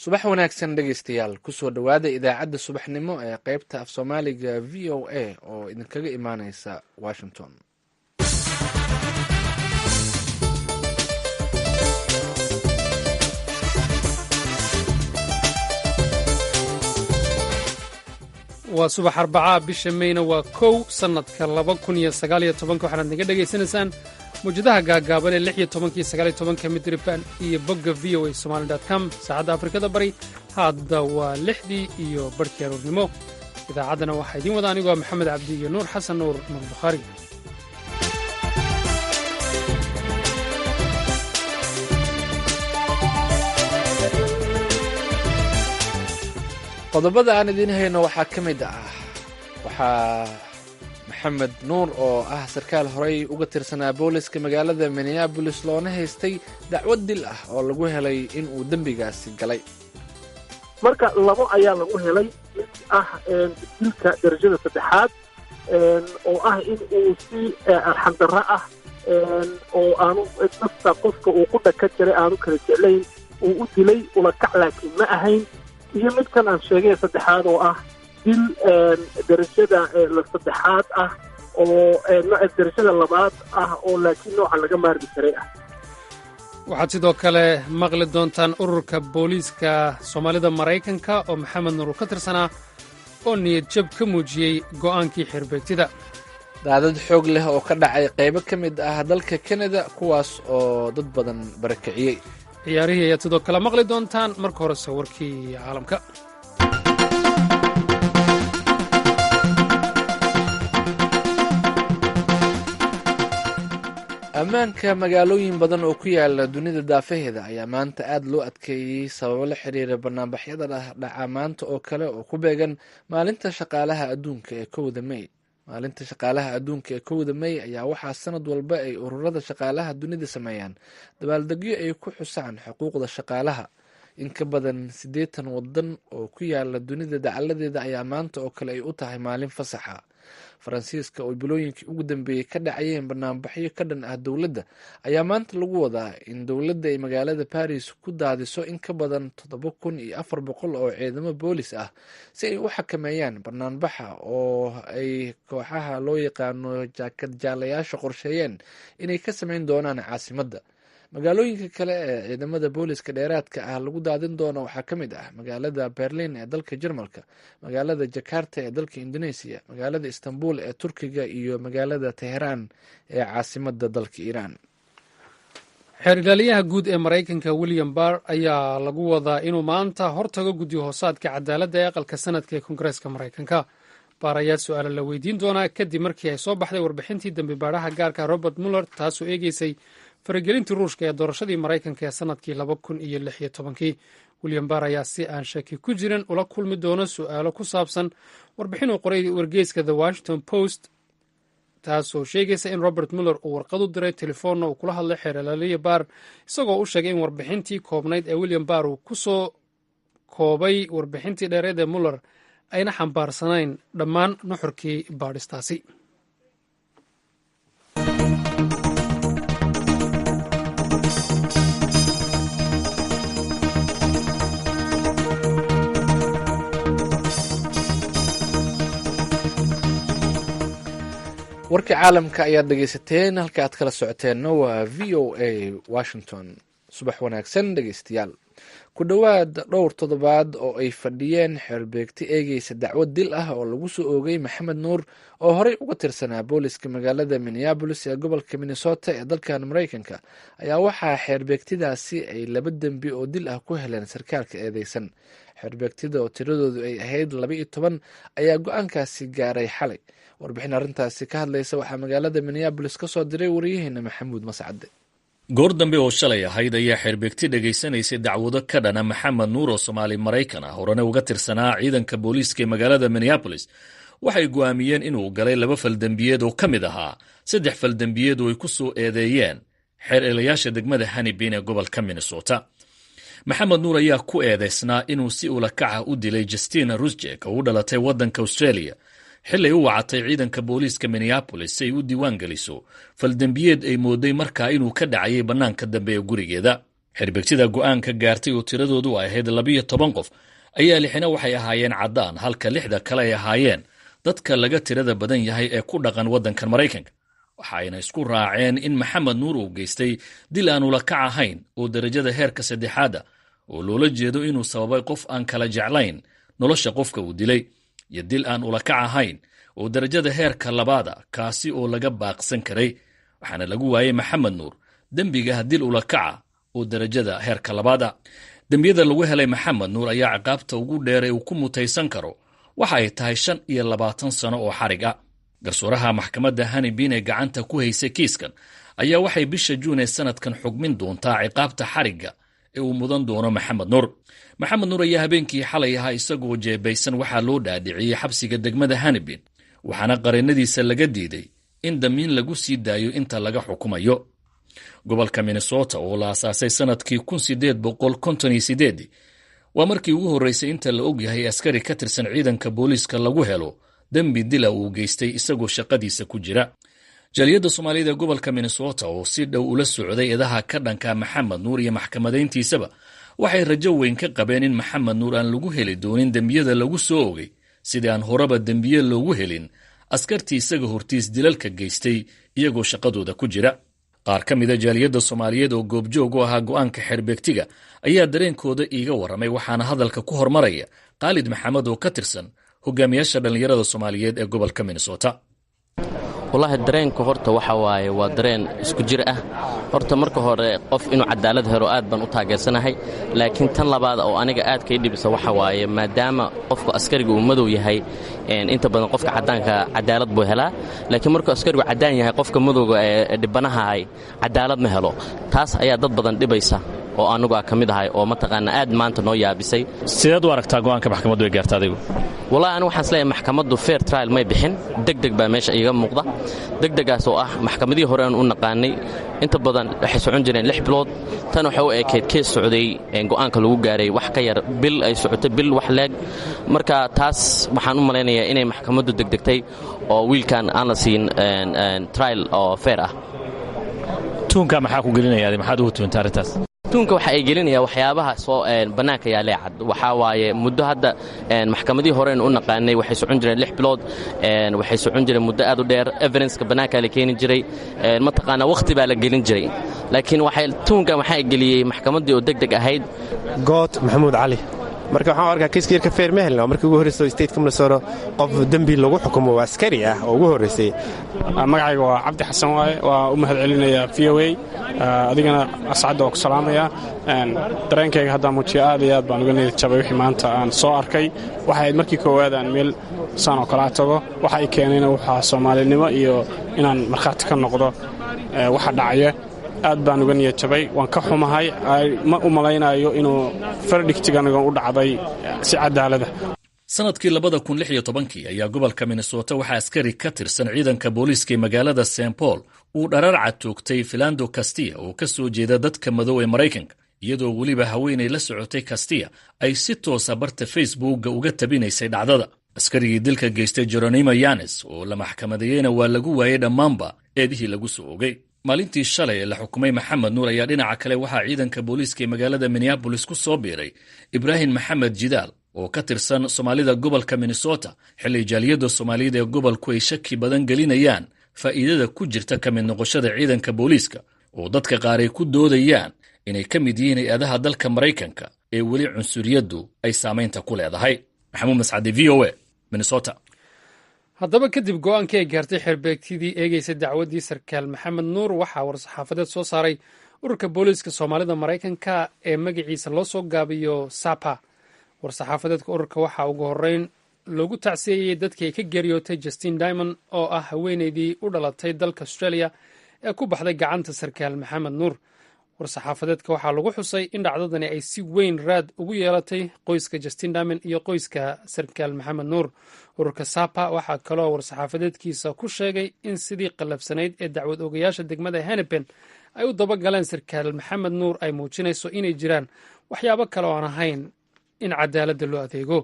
subax wanaagsan dhegaystayaal kusoo dhowaada idaacadda subaxnimo ee qaybta af soomaaliga v o a oo idinkaga imaaneysa washington. waa subax arbacaa bisha mayna waa 1 sannadka 2019 waxaanaad naga dhegaysanaysaan mawjadaha gaagaaban ee 16 midraband iyo bogga v o a somali.com. saacadda afrikada bari hadda waa 6 iyo barhkii aroornimo. idaacaddana waxaa idiin wada anigoo maxamed cabdi iyo nuur xasan nuur bukhaari. qodobada aan idiin hayno waxaa ka mid ah waxaa maxamed nuur oo ah sarkaal horey uga tirsanaa booliska magaalada minneabolis loona haystay dacwad dil ah oo lagu helay in uu dembigaasi galay. marka labo ayaa lagu helay, mid ah dilka darajada saddexaad oo ah in uu si arxandarro ah oo aanu nafta qofka uu ku dhaka jiray aanu kala jeclayn uu u dilay ulakac laakiin ma ahayn, iyo midkan aan sheegay saddexaad oo ah dil darajada saddexaad ah oo darajada labaad ah oo laakiin nooca laga maarmi karay ah. waxaad sidoo kale maqli doontaan ururka booliiska soomaalida maraykanka oo maxamed nuur ka tirsanaa oo niyad jab ka muujiyey go'aankii xirbeegtida. daadad xoog leh oo ka dhacay qaybo ka mid ah dalka kanada kuwaas oo dad badan barakiciyey. ciyaarihii ayaad sidoo kale maqli doontaan. marka horese warkii caalamka. ammaanka magaalooyin badan oo ku yaala dunida daafaheeda ayaa maanta aad loo adkeeyey sababo la xiriira banaanbaxyada dhaca maanta oo kale oo ku beegan maalinta shaqaalaha adduunka ee 1 May. maalinta shaqaalaha adduunka ee 1 May ayaa waxaa sanad walba ay ururada shaqaalaha dunida sameeyaan dabaaldegyo ay ku xusaan xuquuqda shaqaalaha. in ka badan 80 wadan oo ku yaala dunida dacaladeeda ayaa maanta oo kale ay u tahay maalin fasaxa. faransiiska oo bilooyinkii ugu dambeeyey ka dhacayeen banaanbaxyo ka dhan ah dowladda ayaa maanta lagu wadaa in dowladda ay magaalada Paris ku daadiso in ka badan 7,400 oo ciidamo boolis ah si ay u xakameeyaan banaanbaxa oo ay kooxaha loo yaqaano jaakad jaalayaasha qorsheeyeen inay ka samayn doonaan caasimadda. magaalooyinka kale ee ciidamada booliska dheeraadka ah lagu daadin doono waxaa ka mid ah magaalada Berlin ee dalka Jarmalka, magaalada Jakarta ee dalka Indonesia, magaalada Istanbul ee Turkiga iyo magaalada Tehran ee caasimadda dalka Iiraan. xeer ilaaliyaha guud ee Maraykanka William Barr ayaa lagu wadaa inuu maanta hortago guddi hoosaadka cadaaladda ee aqalka sanadka ee Koongareeska Maraykanka. Barr ayaa su'aalo la weydiin doonaa kadib markii ay soo baxday warbixintii dambi baadhaha gaarka Robert Mueller taasoo eegeysay faragelintii ruushka ee doorashadii Maraykanka ee sanadkii 2016. William Barr ayaa si aan shaki ku jirin ula kulmi doona su'aalo ku saabsan warbixin uu qoray wargeyska The Washington Post taasoo sheegaysa in Robert Mueller uu warqad u diray telefoonna uu kula hadlay xeer ilaaliye Barr isagoo u sheegay in warbixintii koobnayd ee William Barr uu ku soo koobay warbixintii dheereed ee Mueller ayna xambaarsanayn dhammaan nuxurkii baadhistaasi. warkii caalamka ayaad dhegaysateen. halka aad kala socoteenna waa v o a washington. subax wanaagsan dhegaystayaal. ku dhowaad dhowr toddobaad oo ay fadhiyeen xeerbeegti eegeysa dacwad dil ah oo lagu soo oogay maxamed nuur oo horey uga tirsanaa booliska magaalada Minneapolis ee gobolka Minnesota ee dalkan Maraykanka ayaa waxaa xeerbeegtidaasi ay 2 dembi oo dil ah ku heleen sarkaalka eedeysan. xeerbeegtida oo tiradoodu ay ahayd 12 ayaa go-aankaasi gaaray xalay. warbixin arrintaasi ka hadlaysa waxaa magaalada Minneapolis ka soo diray wariyaheena Maxamuud Mascade. goor dambe oo shalay ahayd ayaa xeerbeegti dhegaysanaysay dacwado ka dhana maxamed nuur oo Soomaali Maraykan ah horena uga tirsanaa ciidanka booliiska ee magaalada Minneapolis. waxay go'aamiyeen inuu galay 2 faldambiyeed oo ka mid ahaa 3 faldambiyeed oo ay ku soo eedeeyeen xeer ilayaasha degmada Hannibin ee gobolka Minnesota. maxamed nuur ayaa ku eedeysnaa inuu si ula kaca u dilay Justina Rusjek oo u dhalatay waddanka Australia xilay u wacatay ciidanka booliiska Minneapolis si ay u diiwaan geliso faldambiyeed ay mooday markaa inuu ka dhacayay bannaanka dambe ee gurigeeda. xeerbeegtida go'aanka gaartay oo tiradoodu ahayd 12 qof ayaa 6 waxay ahaayeen caddaan halka 6 kale ay ahaayeen dadka laga tirada badan yahay ee ku dhaqan waddankan Maraykanka. waxayna isku raaceen in Maxamed Nuur uu geystay dil aan ula kac ahayn oo darajada heerka 3 oo loola jeedo inuu sababay qof aan kala jeclayn nolosha qofka uu dilay, iyo dil aan ula kac ahayn oo darajada heerka 2 kaasi oo laga baaqsan karay. waxaana lagu waayay Maxamed Nuur dembiga dil ula kaca oo darajada heerka 2. dembiyada lagu helay Maxamed Nuur ayaa ciqaabta ugu dheer ee uu ku mutaysan karo waxa ay tahay 25 sano oo xarig ah. garsooraha maxkamadda Hanibin ee gacanta ku haysay kiiskan ayaa waxay bisha Juun ee sanadkan xugmin doontaa ciqaabta xarigga ee uu mudan doono Maxamed Nuur. Maxamed Nuur ayaa habeenkii xalay ahaa isagoo jeebaysan waxaa loo dhaadhiciyey xabsiga degmada Hanibin, waxaana qareennadiisa laga diiday in damiin lagu sii daayo inta laga xukumayo. gobolka Minnesota oo la aasaasay sanadkii 1858 waa markii ugu horreysay inta la og yahay askari ka tirsan ciidanka booliiska lagu helo dembi dila uu geystay isagoo shaqadiisa ku jira. jaaliyadda Soomaalida ee gobolka Minnesota oo si dhow ula socday eedaha ka dhanka Maxamed Nuur iyo maxkamadayntiisaba waxay rajo weyn ka qabeen in Maxamed Nuur aan lagu heli doonin dembiyada lagu soo ogay sidii aan horeba dembiye loogu helin askartii isaga hortiis dilalka geystay iyagoo shaqadooda ku jira. qaar ka mida jaaliyadda Soomaaliyeed oo goobjoog u ahaa go'aanka xeerbeegtiga ayaa dareenkooda iiga warramay, waxaana hadalka ku hormaraya Khalid Maxamed oo ka tirsan hogaamiyaasha dhalinyarada Soomaaliyeed ee gobolka Minnesota. wallahi dareenka horta waxa waaye waa dareen isku jir ah. horta marka hore qof inuu cadaalad helo aad baan u taageersanahay, laakiin tan labaad oo aniga aad ka dhibisa waxa waaye maadaama qofka askariga uu madow yahay inta badan qofka cadaanka cadaalad buu helaa, laakiin markuu askarigu cadaan yahay qofka madowga ee dhibanaha ay cadaalad ma helo. taas ayaa dad badan dhibaysa oo anigu ka mid ahay oo mataqaana aad maanta noo yaabisay. sideed u aragtaa go'aanka maxkamaddu ay gaartay adigu? wallahi anigu waxaan isleeyahay maxkamaddu fair trial may bixin, degdeg baa meesha iiga muuqda. degdegaas oo ah maxkamadii hore aan u naqaanay inta badan waxay socon jireen 6 bilood, tan waxa u ekeyd kees socday go'aanka lagu gaaray wax ka yar bil ay socotay bil wax leeg. marka taas waxaan u malaynayaa inay maxkamaddu degdegtay oo wiilkan aan la siin trial oo fair ah. tuunka maxaa ku gelinaya maxaad ugu tuuntaa arrintaas? tuunka waxa ay gelinaya waxyaabaha soo banaanka yaa leecad. waxa waaye muddo hadda maxkamadii hore u naqaanay waxay socon jireen 6 bilood, waxay socon jireen muddo aad u dheer, evidence-ka banaanka la keeni jiray, mataqaana waqti baa la gelin jiray. laakiin tuunka waxa ay geliyay maxkamadii oo degdeg ahayd. good maxamuud cali. marka waxaan arkaa kiiska fair ma helno markii ugu horreysay state-ka Minnesota qof dambi lagu xukumo waa askari ah oo ugu horreysay. magacayga waa Cabdi Xasan waaye, waa u mahad celinayaa VOA, adigana ascad oo ku salaamaya. dareenkayga hadda muujiya aad iyo aad baan uga niyad jabay wixii maanta aan soo arkay. waxay markii koowaad aan meel saan oo kala tago waxa ay keenayna waxa Soomaalinimo iyo inaan markhaati ka noqdo waxa dhacaya. aad baan uga niyad jabay, waan ka xumahay, ma u malaynayo inuu verdictiganiga u dhacday si cadaalad ah. sanadkii 2016 ayaa gobolka Minnesota waxaa askari ka tirsan ciidanka booliiska ee magaalada St. Paul uu dhararca toogtay Philando Castilla oo ka soo jeeda dadka madow ee Maraykanka, iyadoo weliba haweenay la socotay Castilla ay si toosa barta Facebook uga tabinaysay dhacdada. askarigii dilka geystay Geronimo Yanes oo la maxkamadeeyayna waa lagu waayay dhammaanba eedihii lagu soo ogay. maalintii shalay ee la xukumay Maxamed Nuur ayaa dhinaca kale waxaa ciidanka booliiska ee magaalada Minneapolis ku soo biiray Ibrahim Maxamed Jidaal oo ka tirsan Soomaalida gobolka Minnesota, xilli jaaliyadda Soomaalida ee gobolku ay shaki badan gelinayaan faa'iidada ku jirta ka mid noqoshada ciidanka booliiska oo dadka qaar ay ku doodayaan inay ka mid yihiin hay-adaha dalka Maraykanka ee weli cunsuriyaddu ay saamaynta ku leedahay. Maxamuud Mascade, VOA, Minnesota. haddaba kadib go'aankii ay gaartay xeerbeegtidii eegaysay dacwaddii sarkaal Maxamed Nuur waxaa war-saxaafadeed soo saaray ururka booliiska Soomaalida Maraykanka ee magaciisa loo soo gaabiyo SAPA. war-saxaafadeedka ururka waxaa ugu horreyn loogu tacsiyeeyey dadkii ay ka geeriyootay Justine Diamond oo ah haweenaydii u dhalatay dalka Australia ee ku baxday gacanta sarkaal Maxamed Nuur. war-saxaafadeedka waxaa lagu xusay in dhacdadani ay si weyn raad ugu yeelatay qoyska Justine Diamond iyo qoyska sarkaal Maxamed Nuur. ururka SAPA waxaa kaloo war-saxaafadeedkiisa ku sheegay in sidii qallafsanayd ee dacwad ogayaasha degmada Hennepin ay u dabagaleen sarkaal Maxamed Nuur ay muujinayso inay jiraan waxyaabo kale oo aan ahayn in cadaaladda loo adeego.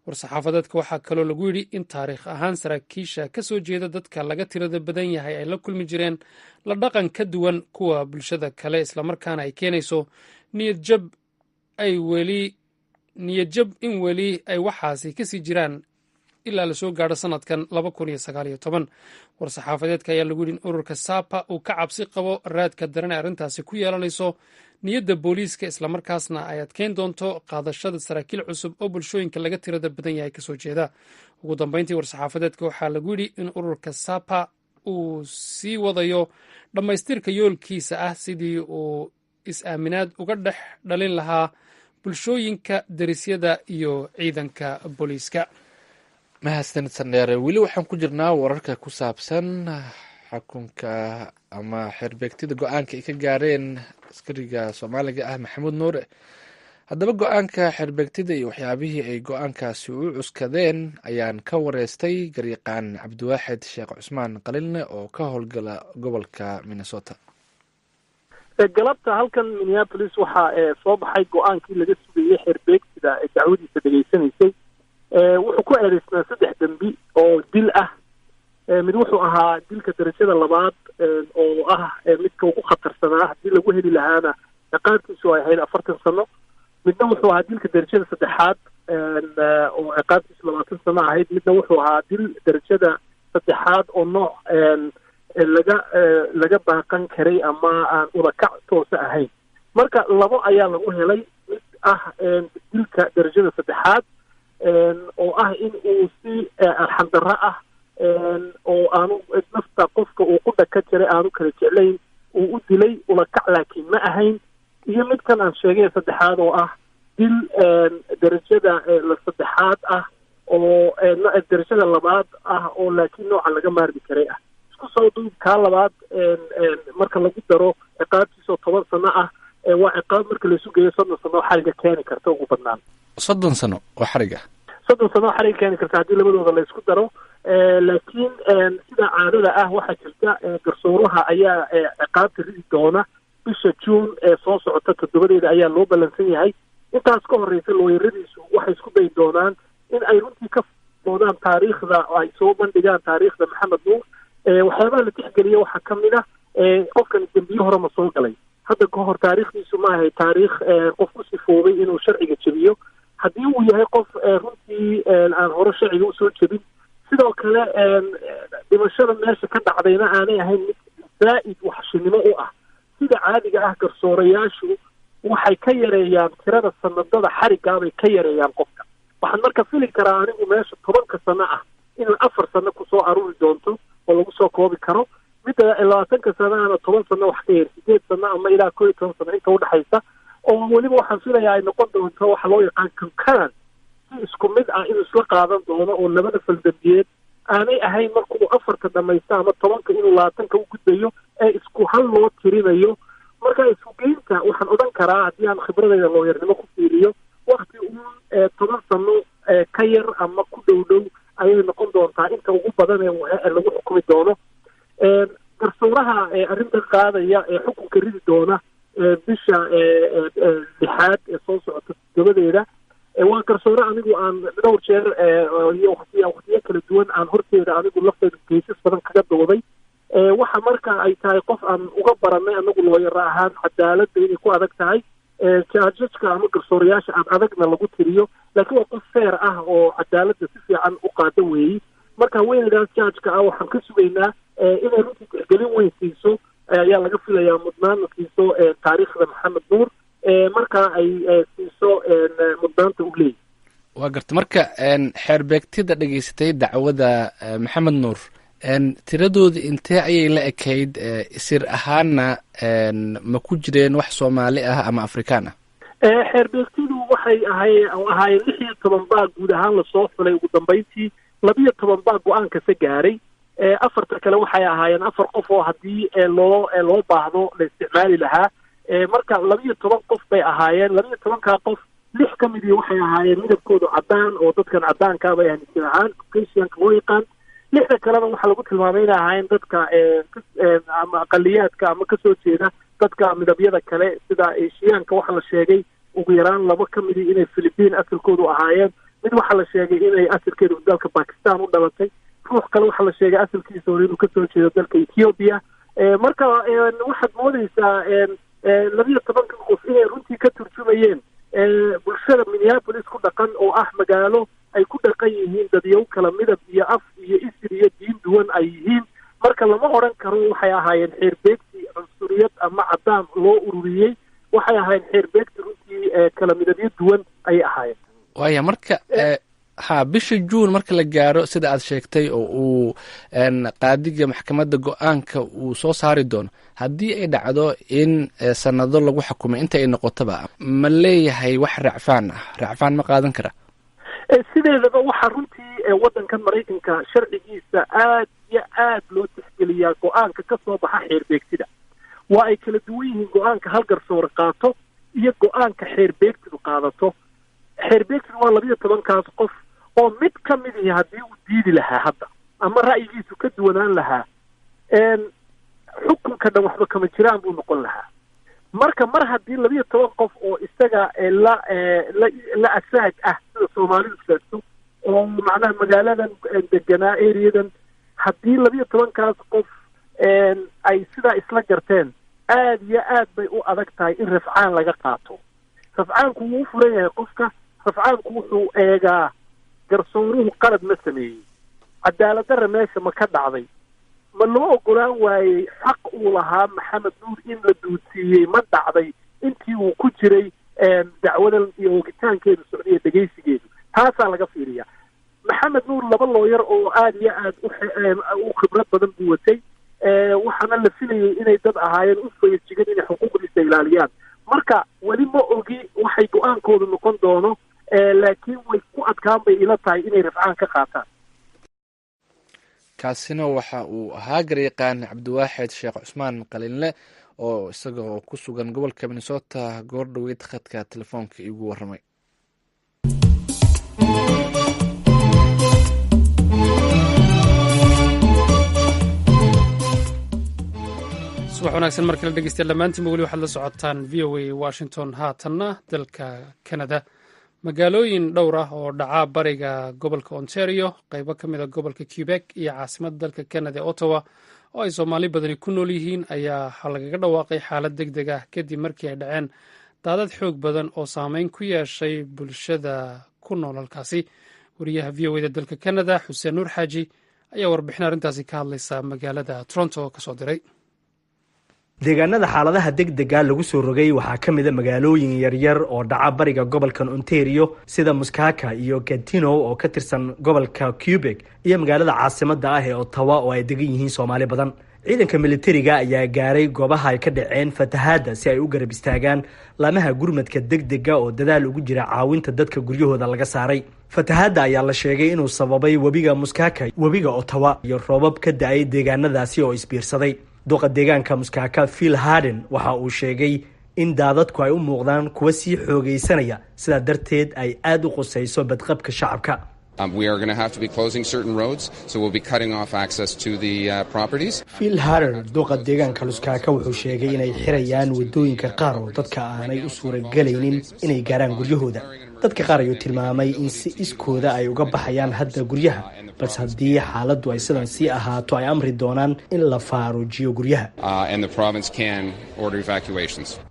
war-saxaafadeedka waxaa kaloo lagu yidhi in taariikh ahaan saraakiisha ka soo jeeda dadka laga tirada badan yahay ay la kulmi jireen la dhaqan ka duwan kuwa bulshada kale, islamarkaana ay keenayso niyadjab in weli ay waxaasi kasii jiraan ilaa lasoo gaadho sanadkan 2019. war-saxaafadeedka ayaa lagu yidhi in ururka sapa uu ka cabsi qabo raadka daran ee arrintaasi ku yeelanayso niyadda booliiska, islamarkaasna ay adkeyn doonto qaadashada saraakiil cusub oo bulshooyinka laga tirada badan yahay kasoo jeeda. ugu dambeyntii war-saxaafadeedka waxaa lagu yidhi in ururka sapa uu sii wadayo dhammaystirka yoolkiisa ah sidii uu is-aaminaad uga dhex dhalin lahaa bulshooyinka derisyada iyo ciidanka booliiska. mahadsanid sandheere. weli waxaan ku jirnaa wararka ku saabsan xukunka ama xeerbeegtida go-aanka ay ka gaareen askariga soomaaliga ah maxamuud nuure. haddaba go-aanka xeerbeegtida iyo waxyaabihii ay go-aankaasi u cuskadeen ayaan ka wareystay garyaqaan cabdiwaaxid sheekh cusmaan qalilne oo ka howlgala gobolka minnesota. galabta halkan minneapolis waxaa soo baxay go-aankii laga sugayey xeerbeegtida ee dacwadiisa dhegaysanaysay. wuxuu ku eedeysnaa 3 dembi oo dil ah. mid wuxuu ahaa dilka darajada 2 oo ah midka ugu khatarsanaa, haddii lagu heli lahaana ciqaabtiisu ay ahayd 40 sano. midna wuxuu ahaa dilka darajada 3 oo ciqaabtiisu 20 sano ahayd. midna wuxuu ahaa dil darajada 3 oo nooc laga baaqan karay ama aan udakac toosa ahayn. marka 2 ayaa lagu helay. mid ah dilka darajada 3 oo ah in uu si arxandarro ah oo aanu nafta qofka uu ku dhaka jiray aanu kala jeclayn uu u dilay ulakac laakiin ma ahayn. iyo midkan aan sheegay 3 oo ah dil darajada 3 ah oo darajada 2 ah oo laakiin nooca laga maarmi karay ah. isku soo duub kaa 2 marka lagu daro ciqaabtiisa 10 sano ah waa ciqaab marka la isu geeyo 30 sano oo xariga keeni karta ugu badnaan. 30 sano oo xariga 30 sano oo xariga keeni karta haddii labadooda la isku daro. laakiin sida caadada ah waxaa jirta garsooraha ayaa ciqaabta ridi doona bisha June ee soo socota 7 ayaa loo ballansan yahay. intaas ka horeysa looyaradiisu waxay isku day doonaan in ay runtii ka doodaan taariikhda oo ay soo bandhigaan taariikhda maxamed nuur. waxyaabaha la tixgeliya waxaa ka mid ah qofkan dembiyo hore ma soo galay. hadda ka hor taariikhdiisu ma ahay taariikh qof ku sifoobay inuu sharciga jebiyo. haddii uu yahay qof runtii aan hore sharciga usoo jebin, sidoo kale dhimashada meesha ka dhacdayna aanay ahayn mid zaa'id waxshinimo u ah. sida caadiga ah garsoorayaashu waxay ka yareeyaan tirada sanadada xarigaabay ka yareeyaan qofka. waxaan marka fili karaa anigu meesha 10 sano ah inaan 4 sano kusoo aruuri doonto oo lagu soo koobi karo. midda 20 sanaana 10 sano wax ka yar 8 sano ama ilaa 11 sano inta udhexaysa. oo weliba waxaan filayaa ay noqon doonto waxa loo yaqaan concurrent, si isku mid ah inuu isla qaadan doono oo labada faldambiyeed aanay ahayn markuu 4 dhamaysta ama 10 inuu 20 u gudbayo ee isku hal loo tirinayo. marka isugeynta waxaan odhan karaa haddii aan khibradayda looyarnimo ku fiiriyo wakti uun 10 sano ka yar ama ku dhow ayay noqon doontaa inta ugu badan ee lagu xukumi doono. garsooraha arrintan qaadaya ee xukunka ridi doona bisha 6 ee soo socota 7 waa garsoore anigu aan dhowr jeer iyo waqtiyo kala duwan aan horteeda anigu lafteeda geysas badan kaga dooday. waxa marka ay tahay qof aan uga baranay anagu looyaro ahaan cadaaladda inay ku adag tahay. jajka ama garsoorayaasha aan adagna lagu tiriyo, laakiin waa qof feer ah oo cadaaladda si fiican u qaada weeyi. marka weynadaas jajka ah waxaan ka sugaynaa inay runtii tixgelin weyn siiso ayaa laga filayaa mudnaana siiso taariikhda maxamed nuur marka ay siiso mudnaanta u leeyahy. waa garta marka xeerbeegtida dhegaysatay dacwada maxamed nuur tiradooda intee ayay la ekayd isir ahaanna ma ku jireen wax Soomaali ah ama Afrikaan ah? xeerbeegtidu waxay ahaayeen 16 baa guud ahaan lasoo xulay. ugu dambeyntii 12 baa go-aanka ka gaaray. 4 kale waxay ahaayeen 4 qof oo haddii loo baahdo la isticmaali lahaa. marka 12 qof bay ahaayeen. 12 qof 6 ka mid waxay ahaayeen midabkoodu cadaan oo dadkan cadaanka bay ahaan Caucasianka loo yaqaan. 6 kalena waxaa lagu tilmaamay inay ahaayeen dadka ama aqaliyaadka ama kasoo jeeda dadka midabyada kale sida Asiaanka. waxaa la sheegay ugu yaraan 2 ka midii inay Philippine asalkoodu ahaayeen, mid waxaa la sheegay inay asalkeedu dalka Pakistan u dhalatay, ruux kale waxaa la sheegay asalkiisa hore inuu kasoo jeedo dalka Ethiopia. Marka waxaad moodaysaa 12 qof inay runtii ka turjumayeen bulshada Minneapolis ku dhaqan oo ah magaalo ay ku dhaqan yihiin dadyow kala midab iyo af iyo isir iyo diin duwan ay yihiin. marka lama oran karo waxay ahaayeen xeerbeegti cunsuriyad ama cadaan loo ururiyey, waxay ahaayeen xeerbeegti runtii kala midabyo duwan ayay ahaayeen. waaya marka bisha Juun marka la gaaro sida aad sheegtay oo uu qaadiga maxkamadda go-aanka uu soo saari doono, haddii ay dhacdo in sanado lagu xukumay inta ay noqotaba, ma leeyahay wax racfaan ma qaadan kara? sideedaba waxaa runtii waddankan Maraykanka sharcigiisa aad iyo aad loo tixgeliyaa go-aanka ka soo baxa xeerbeegtida. waa ay kala duwan yihiin go-aanka hal garsoore qaato iyo go-aanka xeerbeegtidu qaadato. xeerbeegtidu waa 12 qof oo mid ka mid ah haddii uu diidi lahaa hadda ama ra'yigiisu ka duwanaan lahaa, xukunka dhan waxba kama jiraan buu noqon lahaa. marka mar haddii 12 qof oo isaga la asaag ah sida Soomaalidu sheegto oo macnaha magaaladan deganaa areadan, haddii 12 qof ay sidaa isla garteen, aad iyo aad bay u adag tahay in rafcaan laga qaato. rafcaanku wuu furan yahay qofka, rafcaanku wuxuu eegaa garsooruhu qalad ma sameeyey, cadaalad darra meesha ma ka dhacday, ma loo ogolaan waayey xaq uu lahaa Maxamed Nuur in la duudsiiyey ma dhacday intii uu ku jiray dacwadan iyo ogitaankeedu socdiya dhegaysigeedu. taasaa laga fiiriyaa. Maxamed Nuur 2 looyar oo aad iyo aad u khibrad badan buu watay, waxaana la filayay inay dad ahaayeen u fayajigan inay xuquuqdiisa ilaaliyaan. marka weli ma ogi waxay go-aankoodu noqon doono, laakiin way ku adkaan bay ila tahay inay rafcaan ka qaataan. kaasina waxa uu ahaa garyaqaan cabdiwaaxid sheekh cusmaan qalinle oo isagoo ku sugan gobolka Minnesota goordhoweyd khadka telefoonka igu warramay. subax wanaagsan mar kale dhegeystayaal dhammaantiinba weli waxaad la socotaan VOA Washington. haatanna dalka Canada, magaalooyin dhowr ah oo dhaca bariga gobolka Ontario, qaybo ka mid a gobolka Quebec iyo caasimadda dalka Canada ee Ottawa oo ay Soomaali badani ku nool yihiin ayaa lagaga dhawaaqay xaalad degdeg ah kadib markii ay dhaceen daadad xoog badan oo saameyn ku yeeshay bulshada ku nool halkaasi. wariyaha VOA da dalka Canada Xuseen Nuur Xaaji ayaa warbixin arrintaasi ka hadlaysa magaalada Toronto ka soo diray. deegaanada xaaladaha degdega lagu soo rogay waxaa ka mid a magaalooyin yaryar oo dhaca bariga gobolkan Ontario sida Muskaka iyo Gatineau oo ka tirsan gobolka Quebec iyo magaalada caasimadda ah ee Ottawa oo ay degan yihiin Soomaali badan. ciidanka militariga ayaa gaaray goobaha ay ka dhaceen fatahaadda si ay u garab istaagaan laamaha gurmadka degdega oo dadaal ugu jira caawinta dadka guryahooda laga saaray. fatahaadda ayaa la sheegay inuu sababay webiga Muskaka, webiga Ottawa iyo roobab ka da'ay deegaanadaasi oo isbiirsaday. duqa deegaanka Muskaka Phil Harden waxa uu sheegay in daadadku ay u muuqdaan kuwa sii xoogaysanaya, sidaa darteed ay aad u qusayso badqabka shacabka. We are going to have to be closing certain roads, so we'll be cutting off access to the properties. Phil Harden duqa deegaanka Muskaka wuxuu sheegay inay xirayaan wadooyinka qaar oo dadka aanay u suuragelaynin inay gaaraan guryahooda. dadka qaar ayuu tilmaamay in si iskooda ay uga baxayaan hadda guryaha, balse haddii xaaladdu ay sidan sii ahaato ay amri doonaan in la faaruujiyo guryaha.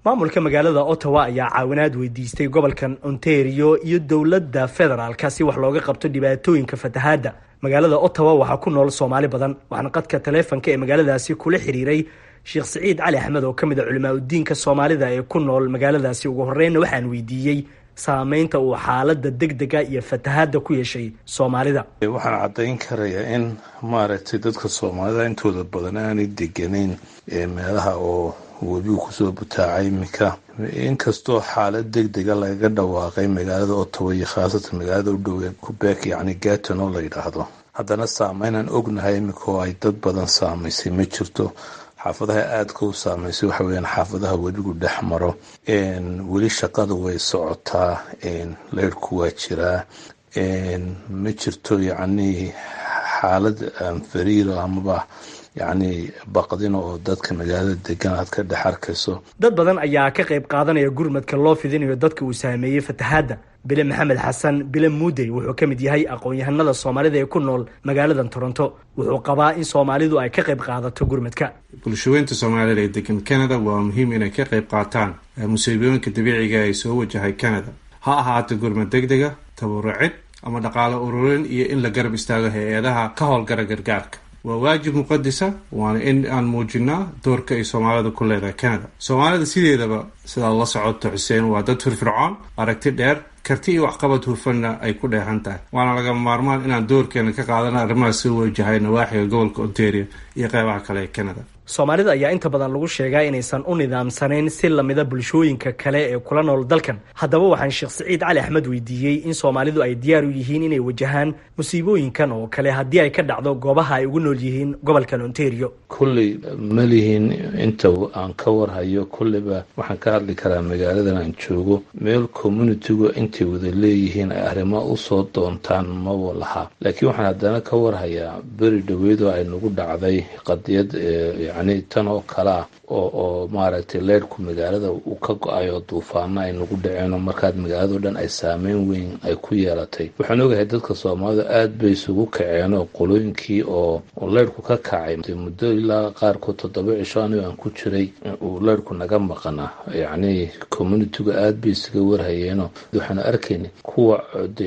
maamulka magaalada Ottawa ayaa caawinaad weydiistay gobolkan Ontario iyo dowladda federaalka si wax looga qabto dhibaatooyinka fatahaadda. magaalada Ottawa waxaa ku nool Soomaali badan, waxaana qadka taleefanka ee magaaladaasi kula xiriiray Sheekh Saciid Cali Axmed oo ka mid ah culimaa diinka Soomaalida ee ku nool magaaladaasi. ugu horreyn waxaan weydiiyey saameynta uu xaaladda degdega iyo fatahaadda ku yeeshay Soomaalida. waxaan caddayn karayaa in maaragtay dadka Soomaalida intooda badan aanay deganayn meelaha oo webigu kusoo butaacay iminka, inkastoo xaalad degdega lagaga dhawaaqay magaalada Ottawa iyo khaasatan magaalada u dhow ee Quebec yacni Gatineau la yidhaahdo, haddana saameynaan ognahay iminka oo ay dad badan saamaysay ma jirto. xaafadaha aadka u saameysay waxa weeyaan xaafadaha webigu dhex maro. weli shaqada way socotaa, leyrhku waa jiraa, ma jirto yacni xaalad fariiro amaba yacni baqdin oo dadka magaalada degan aad ka dhex arkayso. dad badan ayaa ka qayb qaadanaya gurmadka loo fidinayo dadka uu saameeyey fatahaadda. bile maxamed xasan bile muudey wuxuu ka mid yahay aqoon-yahanada soomaalida ee ku nool magaaladan toronto. wuxuu qabaa in soomaalidu ay ka qayb qaadato gurmadka. bulshaweynta soomaalida ee degan canada waa muhiim inay ka qayb qaataan musiibooyinka dabiiciga ay soo wajahay canada, ha ahaato gurmad degdega, tabarucid ama dhaqaale ururin, iyo in la garab istaago hay-adaha ka howlgara gargaarka. waa waajib muqadisa, waana in aan muujinaa doorka ay soomaalida ku leedahay canada. soomaalida sideedaba sidaad la socoto xuseen waa dad firfircoon, aragti dheer, karti iyo waxqabad hufanna ay ku dheehan tahay. waana lagama maarmaan inaan doorkeena ka qaadana arrimaha soo wajahay nawaaxiga gobolka ontario iyo qeybaha kale ee canada. soomaalida ayaa inta badan lagu sheegaa inaysan u nidaamsanayn si lamida bulshooyinka kale ee kula nool dalkan. haddaba waxaan sheekh siciid cali axmed weydiiyey in soomaalidu ay diyaar u yihiin inay wajahaan musiibooyinkan oo kale haddii ay ka dhacdo goobaha ay ugu nool yihiin gobolkan ontario. kulley ma lihiin inta aan ka warhayo, kulleyba waxaan ka hadli karaa magaaladan aan joogo, meel communitigu intay wada leeyihiin ay arrimo usoo doontaan maba laha. laakiin waxaan haddana ka warhayaa beri dhaweydoo ay nagu dhacday qadiyad yacni tan oo kale ah oo maaragtay leyrhku magaalada uu ka go-ay oo duufaano ay nagu dhaceen oo markaad magaalado dhan ay saameyn weyn ay ku yeelatay. waxaan ogahay dadka soomaalida aad bay isugu kaceen oo qolooyinkii oo leyrhku ka kacay muddo ilaa qaarkood 7 cisho anigo aan ku jiray uu leyrhku naga maqana. yacni communitiga aad bay isaga warhayeenoo waxaanu arkayna kuwa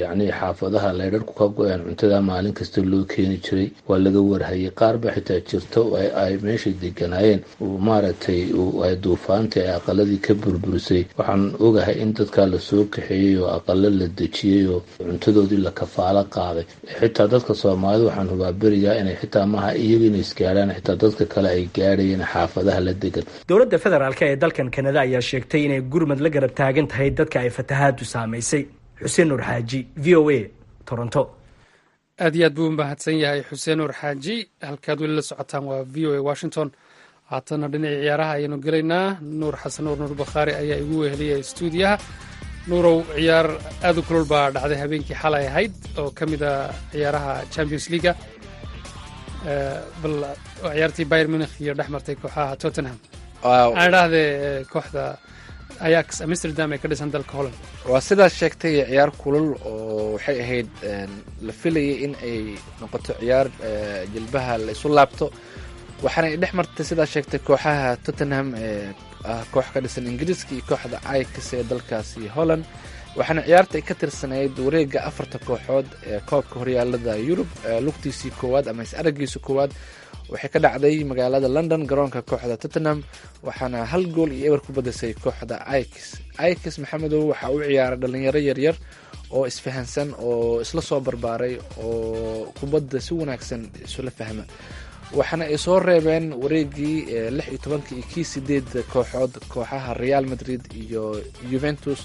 yacni xaafadaha leyrharku ka go-een cuntada maalin kasta loo keeni jiray waa laga warhayay. qaar ba xitaa jirto ay meeshay deganaayeen maaragtay ay duufaantii ay aqaladii ka burburisay. waxaan ogahay in dadkaa lasoo kaxeeyey oo aqalo la dejiyey oo cuntadoodii la kafaalo qaaday. xitaa dadka soomaalida waxaan hubaa berigaa inay xitaa maaha iyaga inay isgaadhaan, xitaa dadka kale ay gaadhayeen xaafadaha la degan. dowladda federaalk ee dalkan kanada ayaa sheegtay inay gurmad la garab taagan tahay dadka ay fatahaadu saamaysay. xuseen nuur xaaji, v o a, toronto. aad iyo aad buu mahadsan yahay xuseen nuur xaaji. halkaad weli la socotaan waa v o a washington. haatana dhinacii ciyaaraha ayaanu gelaynaa. nuur xasan nuur bakhaari ayaa igu weheliyay stuudiyaha. nuurow, ciyaar aad u kulul baa dhacday habeenkii xalay ahayd oo ka mid a ciyaaraha champions leaga. bal ciyaartii bayern munich iyo dhex martay kooxaha tottenham. aan idhaahdee kooxda ayax amsterdam ee ka dhisan dalka holland. waa sidaas sheegtay, ciyaar kulul oo waxay ahayd la filayay in ay noqoto ciyaar jilbaha la isu laabto. waxaana ay dhex martay sidaa sheegtay kooxaha tottenham ee koox ka dhisan ingiriiska iyo kooxda ayax ee dalkaasi holland. waxaana ciyaarta ay ka tirsanayd wareega 4 kooxood ee koobka horyaalada yurub. lugtiisii koowaad ama is-aragiisa koowaad waxay ka dhacday magaalada london, garoonka kooxda tottenham. waxaana 1 gool iyo eber ku badisay kooxda ayax. maxamedow waxaa u ciyaaray dhalinyaro yaryar oo isfahansan oo isla soo barbaaray oo kubadda si wanaagsan isula fahma. waxaana ay soo reebeen wareegii 16 iyo kii 8 kooxood kooxaha real madrid iyo juventus.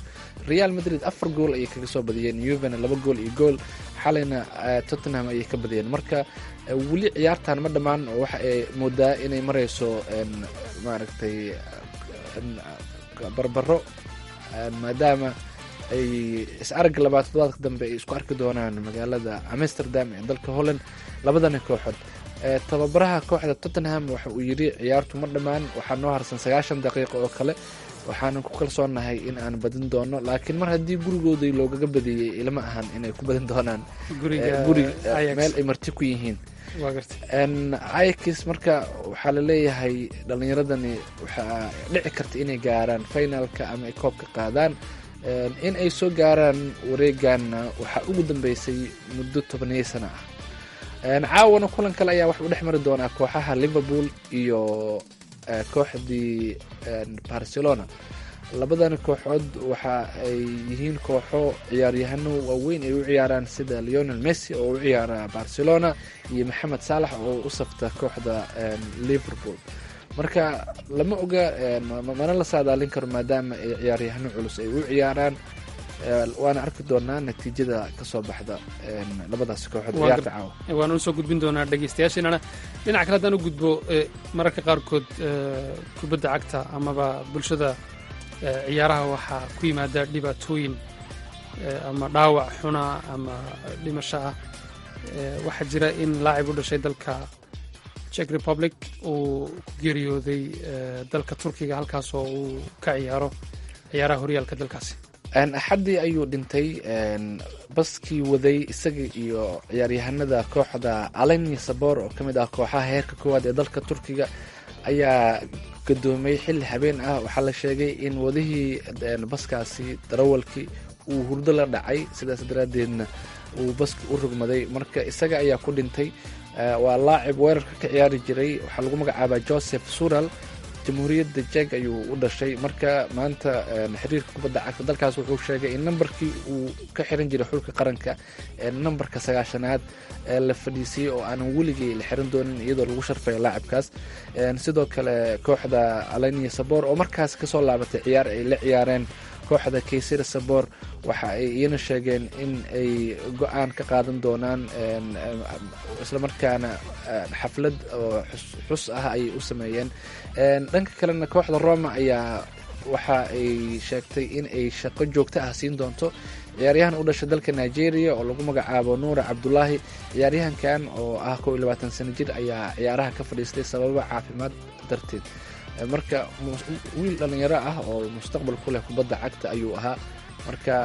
real madrid 4 gool ayay kaga soo badiyeen, juvena 2 gool iyo gool. xalayna tottenham ayay ka badiyeen. marka weli ciyaartan ma dhammaan oo waxa ay moodaa inay marayso maaragtay barbaro, maadaama ay is-aragga 2 toddobaadka dambe ay isku arki doonaan magaalada amsterdam ee dalka holland labadana kooxood. tababaraha kooxda tottenham waxa uu yidhi ciyaartu ma dhammaan, waxaa noo harsan 90 daqiiqo oo kale. waxaanan ku kalsoonahay in aan badin doono, laakiin mar haddii gurigoodii loogaga badiyey ilama ahan inay ku badin doonaan meel ay marti ku yihiin. ayax marka waxaa la leeyahay dhalinyaradani waxaa dhici karta inay gaaraan finalka ama ay koobka qaadaan. in ay soo gaaraan wareeganna waxaa ugu dambeysay muddo 10 sano ah. caawana kulan kale ayaa wax u dhex mari doonaa kooxaha liverpool iyo kooxdii barcelona. labadan kooxood waxa ay yihiin kooxo ciyaaryahano waaweyn ay u ciyaaraan sida lionel messi oo u ciyaara barcelona iyo maxamed saalax oo u safta kooxda liverpool. marka lama oga, mana la saadaalin karo maadaama ay ciyaaryahano culus ay u ciyaaraan. waana arki doonaa natiijada ka soo baxda labadaas kooxood ciyaarta caawa. waana usoo gudbin doonaa dhegeystayaasheenana. dhinaca kale haddaan u gudbo, mararka qaarkood kubadda cagta amaba bulshada ciyaaraha waxaa ku yimaada dhibaatooyin ama dhaawac xuna ama dhimasho ah. waxaa jira in laacib u dhashay dalka czech republic uu ku geeriyooday dalka turkiga halkaasoo uu ka ciyaaro ciyaaraha horyaalka dalkaasi. axaddii ayuu dhintay baskii waday isaga iyo ciyaaryahanada kooxda alanya sabor oo ka mid ah kooxaha heerka koowaad ee dalka turkiga ayaa gadoomay xilli habeen ah. waxaa la sheegay in wadihii baskaasi darawalkii uu hurdo la dhacay, sidaas daraaddeedna uu baska u rogmaday, marka isaga ayaa ku dhintay. waa laacib weerarka ka ciyaari jiray, waxaa lagu magacaabaa Joseph Sural, jamhuuriyadda jeg ayuu u dhashay. marka maanta xiriirka kubadda cagta dalkaas wuxuu sheegay in nambarkii uu ka xiran jiray xulka qaranka nambarka 9aad la fadhiisiyey oo aanan weligii la xiran doonin iyadoo lagu sharfaya laacibkaas. sidoo kale kooxda alanya sabor oo markaas kasoo laabatay ciyaar ay la ciyaareen kooxda kaysira sabor waxa ay iyana sheegeen in ay go-aan ka qaadan doonaan islamarkaana xaflad oo xus ah ayay u sameeyeen. dhanka kalena kooxda Roma ayaa waxa ay sheegtay in ay shaqo joogto ah siin doonto ciyaaryahan u dhashay dalka Nigeria oo lagu magacaabo Nuura Cabdullaahi. ciyaaryahankan oo ah 22 sano jir ayaa ciyaaraha ka fadhiistay sababo caafimaad darteed. marka wiil dhalinyaro ah oo mustaqbal ku leh kubadda cagta ayuu ahaa. marka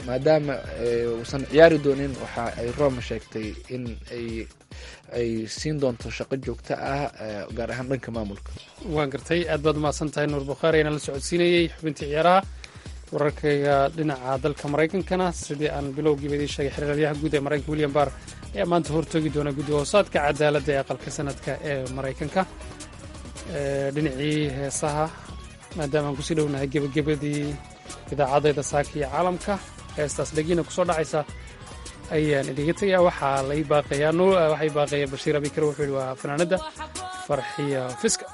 maadaama uusan ciyaari doonin, waxa ay Roma sheegtay in ay siin doonto shaqo joogto ah gaar ahaan dhanka maamulka. waan gartay, aad baad umahadsan tahay Nuur Bukhaari inaan la socodsiinayey xubintii ciyaaraha. wararkayga dhinaca dalka maraykankana sidii aan bilowgiiba idiin sheegay xiriiryaha guud ee maraykanka William Barr ayaa maanta hortoogi doona guddi hoosaadka cadaaladda ee aqalka sanadka ee maraykanka. dhinacii heesaha maadaama aan kusii dhownahay gebagabadii idaacadayda saaka iyo caalamka, heestaas dhegina kusoo dhacaysa ayaan idiga tegayaa. waxay baaqayaa Bashiir Abikar, wuxuu yidhi waa fanaanadda Farxiya Fiska.